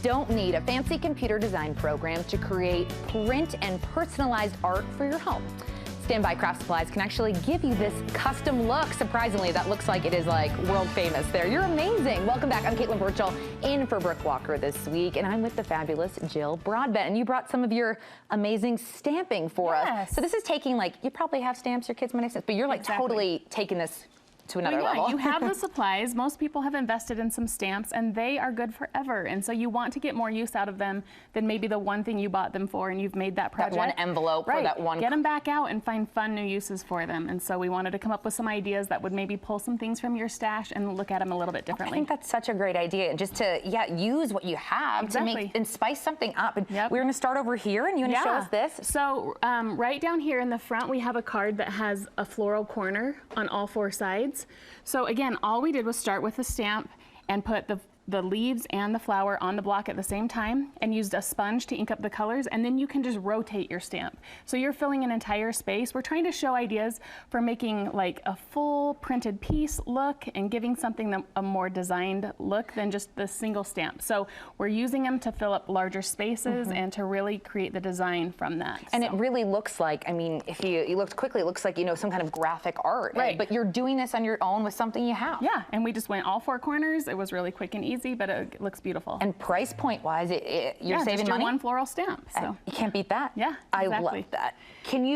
Don't need a fancy computer design program to create, print, and personalized art for your home. Standby Craft Supplies can actually give you this custom look. Surprisingly, that looks like it is like world famous there. You're amazing. Welcome back. I'm Caitlin Burchell in for Brooke Walker this week, and I'm with the fabulous Jill Broadbent. And you brought some of your amazing stamping for us. So this is taking, like, you probably have stamps, your kids might have stamps, but you're like totally taking this to another level. You have the supplies. Most people have invested in some stamps and they are good forever. And so you want to get more use out of them than maybe the one thing you bought them for and you've made that project. That one envelope or that one. Get them back out and find fun new uses for them. And so we wanted to come up with some ideas that would maybe pull some things from your stash and look at them a little bit differently. I think that's such a great idea. Just to, use what you have to make and spice something up. And we're going to start over here and you're going to show us this. So right down here in the front, we have a card that has a floral corner on all four sides. So again, all we did was start with a stamp and put the leaves and the flower on the block at the same time and used a sponge to ink up the colors, and then you can just rotate your stamp. So you're filling an entire space. We're trying to show ideas for making like a full printed piece look and giving something a more designed look than just the single stamp. So we're using them to fill up larger spaces and to really create the design from that. And it really looks like, I mean, if you looked quickly, it looks like, some kind of graphic art. Right. But you're doing this on your own with something you have. Yeah, and we just went all four corners. It was really quick and easy, but it looks beautiful. And price point wise, you're saving just money. One floral stamp. So you can't beat that. Yeah, I exactly. love that.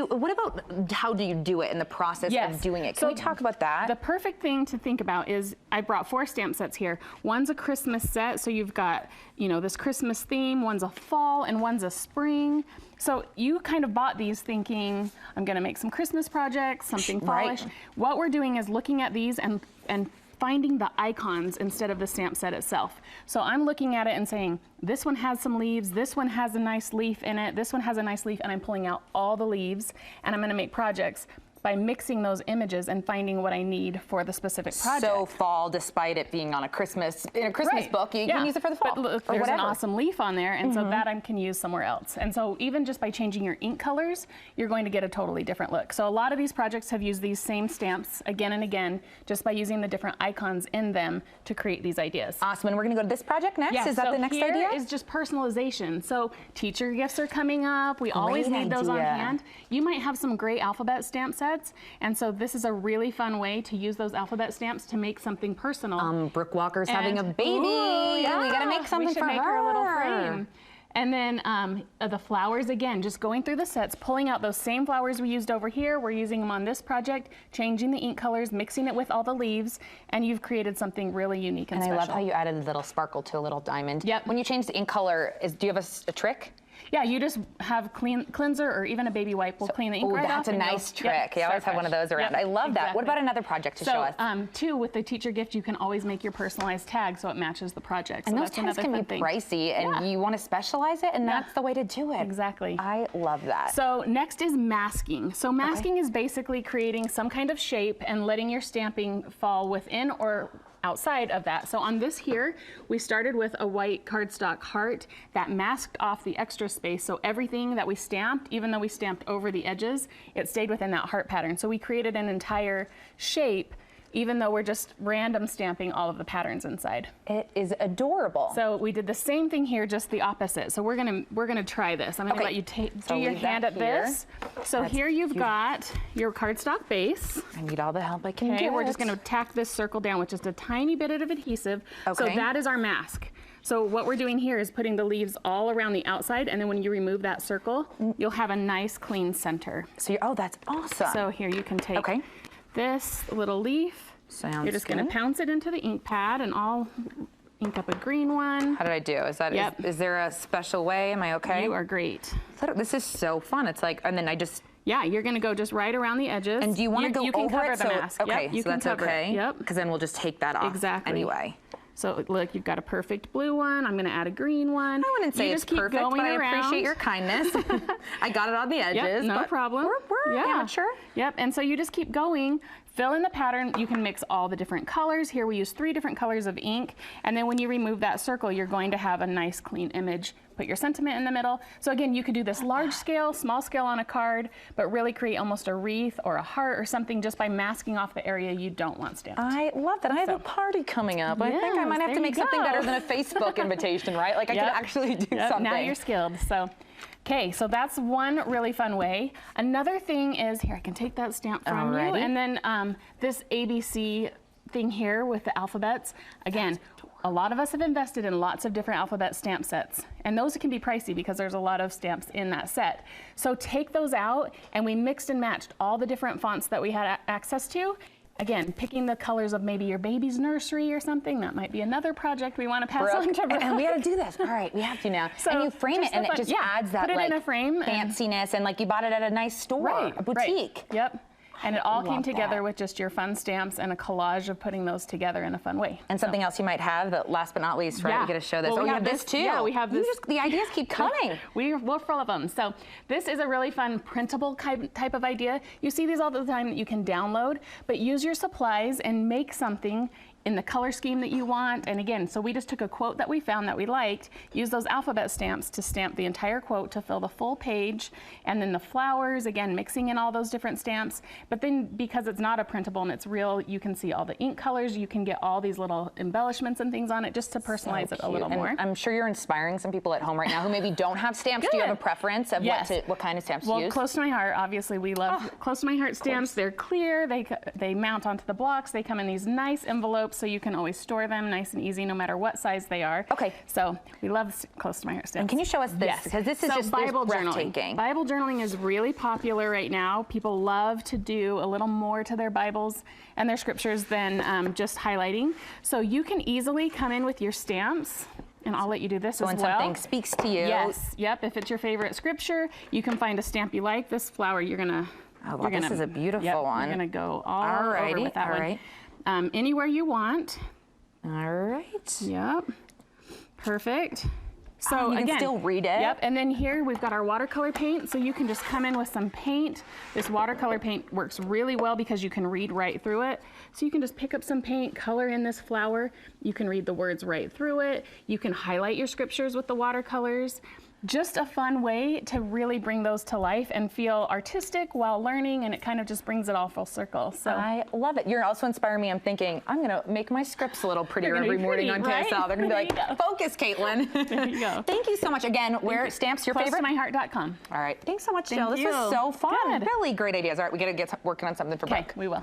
What about how do you do it in the process of doing it? Can we talk about that? The perfect thing to think about is I brought 4 stamp sets here. One's a Christmas set, so you've got, this Christmas theme, one's a fall and one's a spring. So you kind of bought these thinking, I'm gonna make some Christmas projects, something fallish. What we're doing is looking at these and finding the icons instead of the stamp set itself. So I'm looking at it and saying, this one has some leaves, this one has a nice leaf in it, this one has a nice leaf, and I'm pulling out all the leaves, and I'm gonna make projects by mixing those images and finding what I need for the specific project. So fall, despite it being on a Christmas book, you can use it for the fall. But look, there's an awesome leaf on there, and so that I can use somewhere else. And so even just by changing your ink colors, you're going to get a totally different look. So a lot of these projects have used these same stamps again and again, just by using the different icons in them to create these ideas. Awesome, and we're gonna go to this project next? Yeah, is that the next idea? Here is just personalization. So teacher gifts are coming up. We always need those on hand. You might have some great alphabet stamp sets. And so this is a really fun way to use those alphabet stamps to make something personal. Brooke Walker's having a baby. Ooh, we gotta make something for her. We should make her a little frame. And then the flowers, again, just going through the sets, pulling out those same flowers we used over here. We're using them on this project, changing the ink colors, mixing it with all the leaves, and you've created something really unique and special. I love how you added a little sparkle to a little diamond. Yep. When you change the ink color, do you have a trick? Yeah, you just have cleanser or even a baby wipe will clean the ink right off. That's a nice trick. You always have one of those around. I love that. What about another project to show us? Too, with the teacher gift, you can always make your personalized tag so it matches the project. And those tags can be pricey, and you want to specialize it, and that's the way to do it. Exactly. I love that. So next is masking. So masking is basically creating some kind of shape and letting your stamping fall within or outside of that. So on this here, we started with a white cardstock heart that masked off the extra space. So everything that we stamped, even though we stamped over the edges, it stayed within that heart pattern. So we created an entire shape, even though we're just random stamping all of the patterns inside. It is adorable. So we did the same thing here, just the opposite. So we're gonna try this. I'm gonna let you do your hand at this. So here you've got your cardstock base. I need all the help I can get. We're just gonna tack this circle down with just a tiny bit of adhesive. So that is our mask. So what we're doing here is putting the leaves all around the outside, and then when you remove that circle, you'll have a nice clean center. So that's awesome. So here you can take this little leaf. You're just going to pounce it into the ink pad, and I'll ink up a green one. How did I do? Is there a special way? Am I okay? You are great. This is so fun. It's like, and then I just... Yeah, you're going to go just right around the edges. And do you want to go over it? The mask. Okay, so that's okay. Yep. Because then we'll just take that off anyway. So look, you've got a perfect blue one. I'm going to add a green one. I wouldn't say it's perfect, but I appreciate your kindness. I got it on the edges. No problem. We're amateur. Yep, and so you just keep going, fill in the pattern. You can mix all the different colors. Here we use 3 different colors of ink. And then when you remove that circle, you're going to have a nice clean image. Put your sentiment in the middle. So again, you could do this large scale, small scale on a card, but really create almost a wreath or a heart or something just by masking off the area you don't want stamped. I love that. I have a party coming up. I think I might have to make something better than a Facebook invitation, right? Like I could actually do something. Now you're skilled. So. Okay, so that's one really fun way. Another thing is, here, I can take that stamp from you, and then this ABC thing here with the alphabets. Again, a lot of us have invested in lots of different alphabet stamp sets, and those can be pricey because there's a lot of stamps in that set. So take those out, and we mixed and matched all the different fonts that we had access to. Again, picking the colors of maybe your baby's nursery or something. That might be another project we want to pass on to Brooke. And we got to do this. All right, we have to now. So and you frame it, and it just adds that put it in a frame fanciness, and like you bought it at a nice store, a boutique. Yep. And it all came together with just your fun stamps and a collage of putting those together in a fun way. And something else you might have, that last but not least, right? We got to show this. Well, we have this too. Yeah, we have this. The ideas keep coming. We're full of them. So this is a really fun printable type of idea. You see these all the time that you can download, but use your supplies and make something in the color scheme that you want. And again, so we just took a quote that we found that we liked, used those alphabet stamps to stamp the entire quote to fill the full page, and then the flowers, again, mixing in all those different stamps. But then because it's not a printable and it's real, you can see all the ink colors, you can get all these little embellishments and things on it just to personalize it a little more. I'm sure you're inspiring some people at home right now who maybe don't have stamps. Do you have a preference of what kind of stamps to use? Well, close to my heart, obviously we love close to my heart stamps. They're clear, they mount onto the blocks, they come in these nice envelopes, so you can always store them nice and easy no matter what size they are. Okay. So we love close to my heart stamps. And can you show us this? Because this is just Bible breathtaking. Journaling. Bible journaling is really popular right now. People love to do a little more to their Bibles and their scriptures than just highlighting. So you can easily come in with your stamps. And I'll let you do this as well. When something speaks to you. Yes. Yep. If it's your favorite scripture, you can find a stamp you like. This flower, you're gonna. Oh, wow, this is a beautiful one. You're gonna go all over with that one. Anywhere you want. All right. Yep. Perfect. So you again, can still read it. Yep. And then here we've got our watercolor paint. So you can just come in with some paint. This watercolor paint works really well because you can read right through it. So you can just pick up some paint, color in this flower. You can read the words right through it. You can highlight your scriptures with the watercolors. Just a fun way to really bring those to life and feel artistic while learning, and it kind of just brings it all full circle. So I love it. You're also inspiring me. I'm thinking, I'm going to make my scripts a little prettier every morning on KSL. They're going to be like, focus, Caitlin. There you go. Thank you so much. Again, where stamps your favorite? CloseToMyHeart.com. All right. Thanks so much, Jill. This was so fun. Good. Really great ideas. All right, we got to get working on something for Brooke. We will.